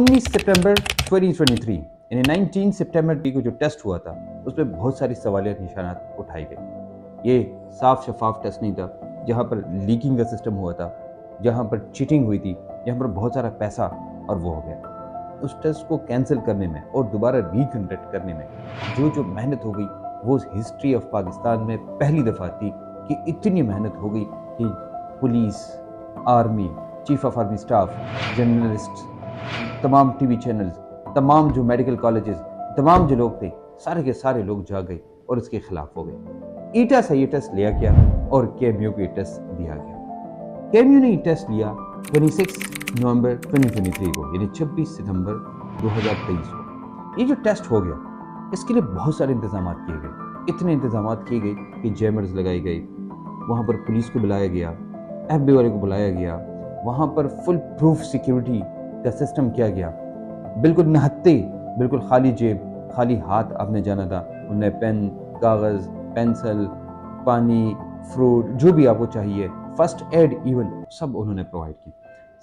19 सितंबर 2023 यानी 19 सितंबर को जो टेस्ट हुआ था उस पर बहुत सारी सवालियात निशानात उठाए गए। ये साफ शफाफ टेस्ट नहीं था जहाँ पर लीकिंग का सिस्टम हुआ था, जहाँ पर चीटिंग हुई थी, जहाँ पर बहुत सारा पैसा और वो हो गया। उस टेस्ट को कैंसिल करने में और दोबारा रिकंडक्ट करने में जो मेहनत हो गई वो हिस्ट्री ऑफ पाकिस्तान में पहली दफ़ा थी कि इतनी मेहनत हो गई कि police, army, chief of army staff, journalist, तमाम टीवी चैनल्स, तमाम जो मेडिकल कॉलेजेस, तमाम जो लोग थे, सारे के सारे लोग जाग गए और इसके खिलाफ हो गए। ईटा से ये टेस्ट लिया गया और केएमयू को ये टेस्ट दिया गया। केएमयू ने ये टेस्ट लिया 26 नवंबर 2023 को, यानी 26 सितंबर 2023 को। ये जो टेस्ट हो गया इसके लिए बहुत सारे इंतजाम किए गए। इतने इंतजाम किए गए कि जैमर्स लगाए गए, वहाँ पर पुलिस को बुलाया गया, एफबी वाले को बुलाया गया, वहाँ पर फुल प्रूफ सिक्योरिटी का सिस्टम किया गया। बिल्कुल नहत्ते, बिल्कुल खाली जेब, खाली हाथ आपने जाना था। उन्हें पेन, कागज़, पेंसिल, पानी, फ्रूट, जो भी आपको चाहिए, फर्स्ट एड इवन सब उन्होंने प्रोवाइड की।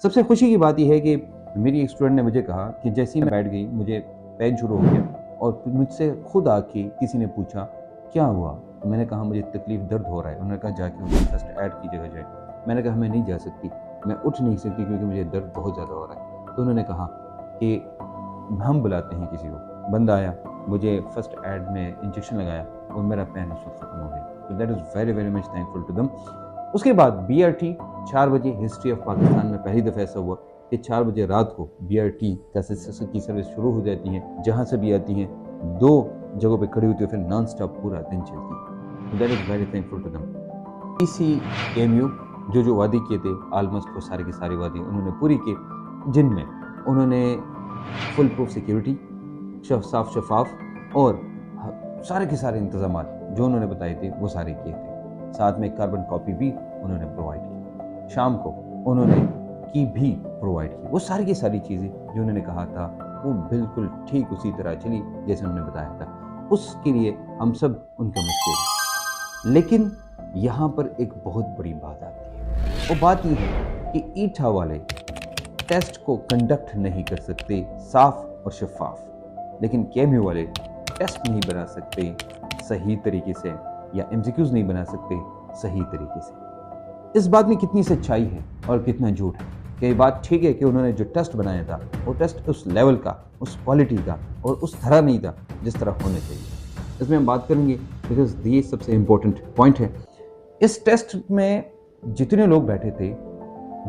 सबसे खुशी की बात यह है कि मेरी एक स्टूडेंट ने मुझे कहा कि जैसे ही मैं बैठ गई मुझे पेन शुरू हो गया और मुझसे खुद आके किसी ने पूछा क्या हुआ, तो मैंने कहा मुझे तकलीफ, दर्द हो रहा है। उन्होंने कहा जाके मुझे फर्स्ट एड की जगह जाए। मैंने कहा मैं नहीं जा सकती, मैं उठ नहीं सकती क्योंकि मुझे दर्द बहुत ज़्यादा हो रहा है। तो उन्होंने कहा कि हम बुलाते हैं किसी को। बंदा आया, मुझे फर्स्ट एड में इंजेक्शन लगाया और मेरा पेन उस वक्त खत्म हो गया। तो that is very very much thankful to them. उसके बाद BRT 4 बजे, हिस्ट्री ऑफ पाकिस्तान में पहली दफ़ा ऐसा हुआ कि 4 बजे रात को BRT की सर्विस शुरू हो जाती है, जहाँ से भी आती हैं 2 जगहों पे खड़ी होती है, फिर नॉन स्टॉप पूरा दिन चलती है। That is very thankful to them. KMU जो वादे किए थे ऑलमोस्ट वो सारे के सारे वादे उन्होंने पूरी किए, जिनमें उन्होंने फुल प्रूफ सिक्योरिटी, साफ शफाफ और सारे के सारे इंतजाम जो उन्होंने बताए थे वो सारे किए थे। साथ में कार्बन कॉपी भी उन्होंने प्रोवाइड की, शाम को उन्होंने की भी प्रोवाइड की। वो सारी की सारी चीज़ें जो उन्होंने कहा था वो बिल्कुल ठीक उसी तरह चली जैसे उन्होंने बताया था। उसके लिए हम सब उनका मशहूर हैं। लेकिन यहाँ पर एक बहुत बड़ी बात आती है। वो बात ये है कि ईटा वाले टेस्ट को कंडक्ट नहीं कर सकते साफ और शफाफ, लेकिन केएमयू वाले टेस्ट नहीं बना सकते सही तरीके से या MCQs नहीं बना सकते सही तरीके से। इस बात में कितनी सच्चाई है और कितना झूठ है। कि ये बात ठीक है कि उन्होंने जो टेस्ट बनाया था वो टेस्ट उस लेवल का, उस क्वालिटी का और उस तरह नहीं था जिस तरह होने चाहिए। इसमें हम बात करेंगे बिकॉज ये सबसे इम्पोर्टेंट पॉइंट है। इस टेस्ट में जितने लोग बैठे थे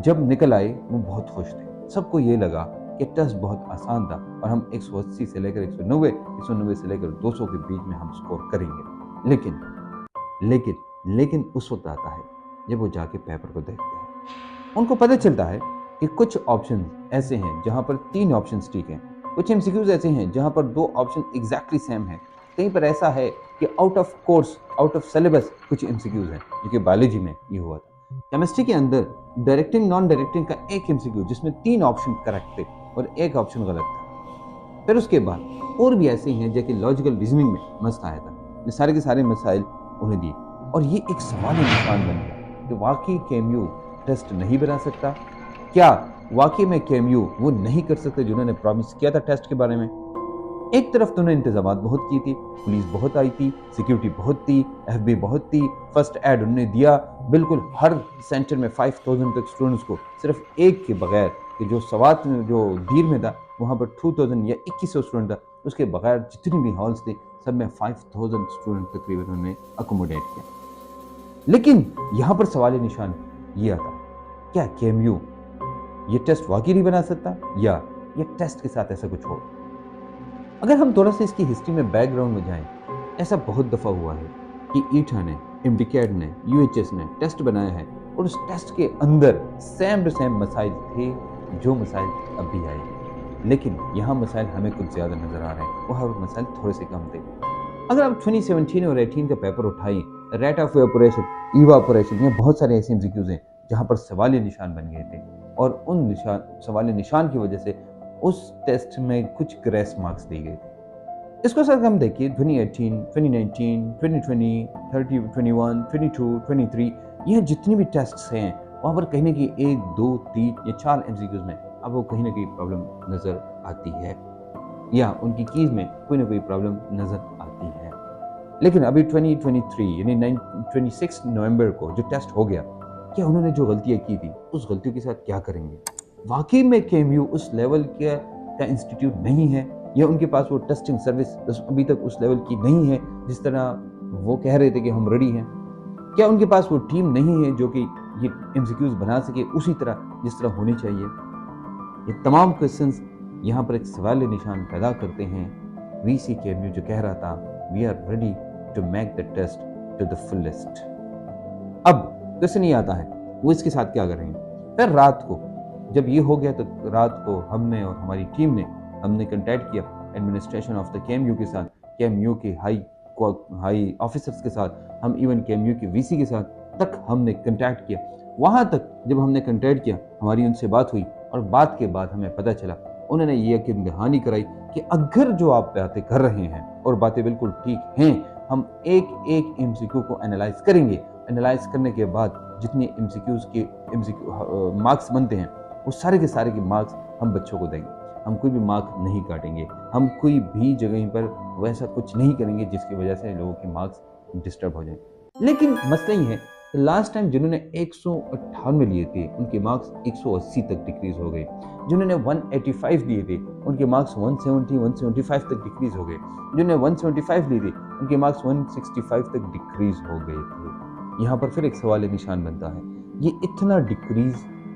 जब निकल आए वो बहुत खुश थे। सबको ये लगा कि टेस्ट बहुत आसान था और हम 180 से लेकर 190, 190 से लेकर 200 के बीच में हम स्कोर करेंगे। लेकिन उस वक्त आता है जब वो जाके पेपर को देखते हैं। उनको पता चलता है कि कुछ ऑप्शन ऐसे हैं जहाँ पर 3 ऑप्शन ठीक हैं, कुछ MCQs ऐसे हैं जहाँ पर 2 ऑप्शन एग्जैक्टली सेम है, कहीं पर ऐसा है कि out of course, out of syllabus कुछ MCQs हैं, जो कि बायोलॉजी में ये हुआ था। केमिस्ट्री के अंदर डायरेक्टिंग नॉन डायरेक्टिंग का एक MCQ जिसमें 3 ऑप्शन करेक्ट थे और एक ऑप्शन गलत था। फिर उसके बाद और भी ऐसे हैं जो कि लॉजिकल रीजनिंग में मस्त आया था। ये सारे के सारे मसाइल उन्हें दिए और ये एक सवाल निशान बन गया कि वाकई केएमयू टेस्ट नहीं बना सकता। क्या वाकई में केएमयू वो नहीं कर सकते जो उन्होंने प्रॉमिस किया था टेस्ट के बारे में। एक तरफ तो उन्होंने इंतजाम बहुत की थी, पुलिस बहुत आई थी, सिक्योरिटी बहुत थी, FB बहुत थी, फर्स्ट एड उन्होंने दिया, बिल्कुल हर सेंटर में 5000 तक स्टूडेंट्स को सिर्फ एक के बगैर कि जो सवात में जो दीर में था वहाँ पर 2000 या 2100 स्टूडेंट था, उसके बगैर जितनी भी हॉल्स थे सब में 5000 स्टूडेंट तकरीबन उन्होंने अकोमोडेट किया। लेकिन यहाँ पर सवाल निशान ये आता, क्या केएमयू ये टेस्ट वाकई नहीं बना सकता या ये टेस्ट के साथ ऐसा कुछ हो। अगर हम थोड़ा सा इसकी हिस्ट्री में बैकग्राउंड में जाएं, ऐसा बहुत दफ़ा हुआ है कि ईटा ने, इम्बिकैड ने, UHS ने टेस्ट बनाया है और उस टेस्ट के अंदर सेम टू सेम मसाइल थे जो मसाइल अब भी आए, लेकिन यहाँ मसाइल हमें कुछ ज़्यादा नज़र आ रहे हैं, वह मसाइल थोड़े से कम थे। अगर आप 2017 और 18 का पेपर उठाएं, रेट ऑफ इवापोरेशन, ये बहुत सारे ऐसे MCQs हैं जहाँ पर सवाल निशान बन गए थे और उन सवाल निशान की वजह से उस टेस्ट में कुछ ग्रेस मार्क्स दिए गए थे। इसको सर हम देखिए 2018, 2019, 2020, 30, 21, 22, 23, यह जितनी भी टेस्ट्स हैं वहाँ पर कहीं ना कहीं 1, 2, 3 या 4 MCQs में अब वो कहीं ना कहीं प्रॉब्लम नज़र आती है या उनकी कीज़ में कोई ना कोई प्रॉब्लम नज़र आती है। लेकिन अभी 2023 यानी 26 नवंबर को जो टेस्ट हो गया, क्या उन्होंने जो गलतियाँ की थी उस गलतियों के साथ क्या करेंगे? वाकई में KMU उस लेवल का इंस्टीट्यूट नहीं है या उनके पास वो टेस्टिंग सर्विस अभी तक उस लेवल की नहीं है जिस तरह वो कह रहे थे कि हम रेडी हैं? क्या उनके पास वो टीम नहीं है जो कि ये MCQs बना सके उसी तरह जिस तरह होनी चाहिए? ये तमाम क्वेश्चंस यहाँ पर एक सवाल निशान पैदा करते हैं। VC KMU जो कह रहा था we are ready to make the test to the fullest. अब क्वेश्चन ये आता है वो इसके साथ क्या करेंगे? फिर रात को जब ये हो गया तो रात को हमने और हमारी टीम ने हमने कंटैक्ट किया एडमिनिस्ट्रेशन ऑफ द KMU के साथ, KMU के हाई ऑफिसर्स के साथ, हम इवन KMU के VC के साथ तक हमने कंटैक्ट किया। वहाँ तक जब हमने कंटैक्ट किया हमारी उनसे बात हुई और बात के बाद हमें पता चला उन्होंने ये यकीन दहानी कराई कि अगर जो आप बातें कर रहे हैं और बातें बिल्कुल ठीक हैं, हम एक एक MCQ को एनालाइज करेंगे। एनालाइज करने के बाद जितने MCQs के MCQ मार्क्स बनते हैं वो सारे के सारे के मार्क्स हम बच्चों को देंगे। हम कोई भी मार्क नहीं काटेंगे, हम कोई भी जगह पर वैसा कुछ नहीं करेंगे जिसकी वजह से लोगों के मार्क्स डिस्टर्ब हो जाएं। लेकिन मसला ये है लास्ट टाइम जिन्होंने 198 लिए थे उनके मार्क्स 180 तक डिक्रीज हो गए। जिन्होंने 185 लिए थे उनके मार्क्स 175 तक डिक्रीज हो गए। जिन्होंने 175 लिए थे उनके मार्क्स 165 तक डिक्रीज हो गए थे। यहाँ पर फिर एक सवाल निशान बनता है, ये इतना डिक्रीज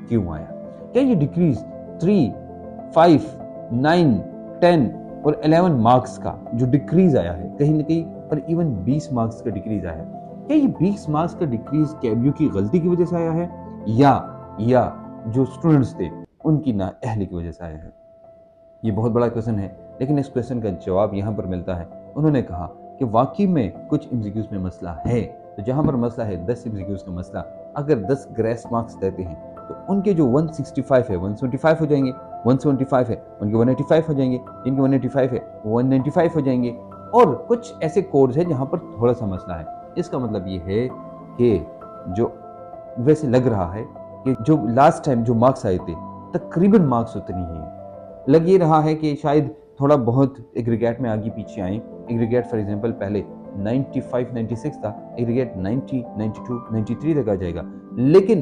क्यों आया? क्या ये डिक्रीज 3, 5, 9, 10 और 11 मार्क्स का जो डिक्रीज आया है, कहीं ना कहीं पर इवन 20 मार्क्स का डिक्रीज आया है, क्या ये 20 मार्क्स का डिक्रीज KMU की गलती की वजह से आया है या जो स्टूडेंट्स थे उनकी नाअहली की वजह से आया है? ये बहुत बड़ा क्वेश्चन है, लेकिन इस क्वेश्चन का जवाब यहाँ पर मिलता है। उन्होंने कहा कि वाकई में कुछ MCQs में मसला है, तो जहाँ पर मसला है 10 MCQs का मसला, अगर 10 ग्रेस मार्क्स देते हैं तो उनके जो 165 है 175 हो जाएंगे, 175 है उनके 185 हो जाएंगे, जिनके 185 है 195 हो जाएंगे। और कुछ ऐसे कोड्स हैं जहाँ पर थोड़ा सा मसला है। इसका मतलब ये है कि जो वैसे लग रहा है कि जो लास्ट टाइम जो मार्क्स आए थे तकरीबन मार्क्स उतनी ही है। लग ये रहा है कि शायद थोड़ा बहुत एग्रीगेट में आगे पीछे आए। एग्रीगेट फॉर एग्जांपल पहले 95, 96 था, एग्रीगेट 90, 92, 93 तक आ जाएगा, लेकिन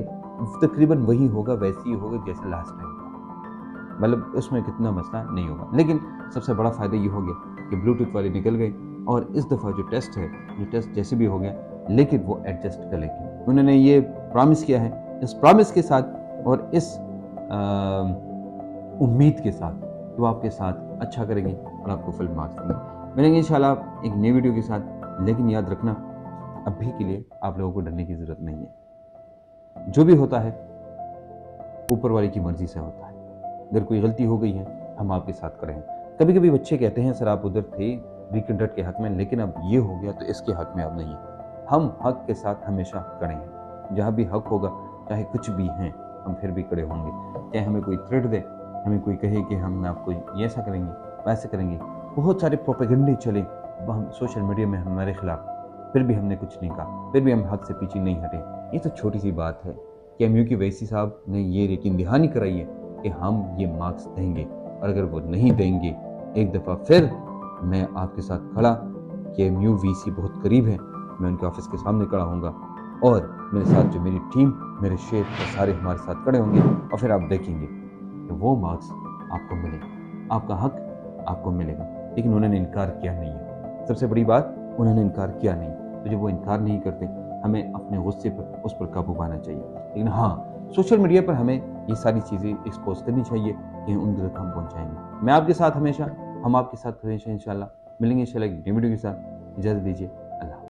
तकरीबन वही होगा, वैसे ही होगा जैसे लास्ट टाइम था। मतलब उसमें कितना मसला नहीं होगा। लेकिन सबसे बड़ा फ़ायदा ये हो गया कि ब्लूटूथ वाले निकल गए और इस दफ़ा जो टेस्ट है, ये टेस्ट जैसे भी हो गया लेकिन वो एडजस्ट कर लेंगे। उन्होंने ये प्रॉमिस किया है। इस प्रॉमिस के साथ और इस उम्मीद के साथ कि वो आपके साथ अच्छा करेंगे और आपको फुल मार्क्स देंगे। मिलेंगे इंशाल्लाह एक नई वीडियो के साथ। लेकिन याद रखना अभी के लिए आप लोगों को डरने की ज़रूरत नहीं है। जो भी होता है ऊपर वाले की मर्ज़ी से होता है। अगर कोई गलती हो गई है हम आपके साथ खड़े हैं। कभी कभी बच्चे कहते हैं सर आप उधर थे रिकंडक्ट के हक में, लेकिन अब ये हो गया तो इसके हक में अब नहीं है। हम हक के साथ हमेशा खड़े हैं। जहाँ भी हक होगा चाहे कुछ भी हैं हम फिर भी खड़े होंगे। चाहे हमें कोई थ्रेट दे, हमें कोई कहे कि हम आपको ये ऐसा करेंगे वैसे करेंगे, बहुत सारे प्रोपेगेंडे चले हम सोशल मीडिया में हमारे खिलाफ, फिर भी हमने कुछ नहीं कहा, फिर भी हम हक से पीछे नहीं हटे। ये तो छोटी सी बात है। KMU की VC साहब ने ये यकीन दहानी कराई है कि हम ये मार्क्स देंगे, और अगर वो नहीं देंगे एक दफ़ा फिर मैं आपके साथ खड़ा, KMU VC बहुत करीब है, मैं उनके ऑफिस के सामने खड़ा होऊंगा और मेरे साथ जो मेरी टीम, मेरे शेर वो सारे हमारे साथ खड़े होंगे और फिर आप देखेंगे कि वो मार्क्स आपको मिलेगा, आपका हक आपको मिलेगा। लेकिन उन्होंने इनकार किया नहीं है। सबसे बड़ी बात, उन्होंने इनकार किया नहीं। तो जब वो इनकार नहीं करते हमें अपने गुस्से पर उस पर काबू पाना चाहिए। लेकिन हाँ, सोशल मीडिया पर हमें ये सारी चीज़ें एक्सपोज करनी चाहिए कि उन तक हम पहुँचाएंगे। मैं आपके साथ हमेशा, हम आपके साथ हमेशा इंशाल्लाह मिलेंगे इंशाल्लाह एक नई वीडियो के साथ। इजाज़त दीजिए। अल्लाह।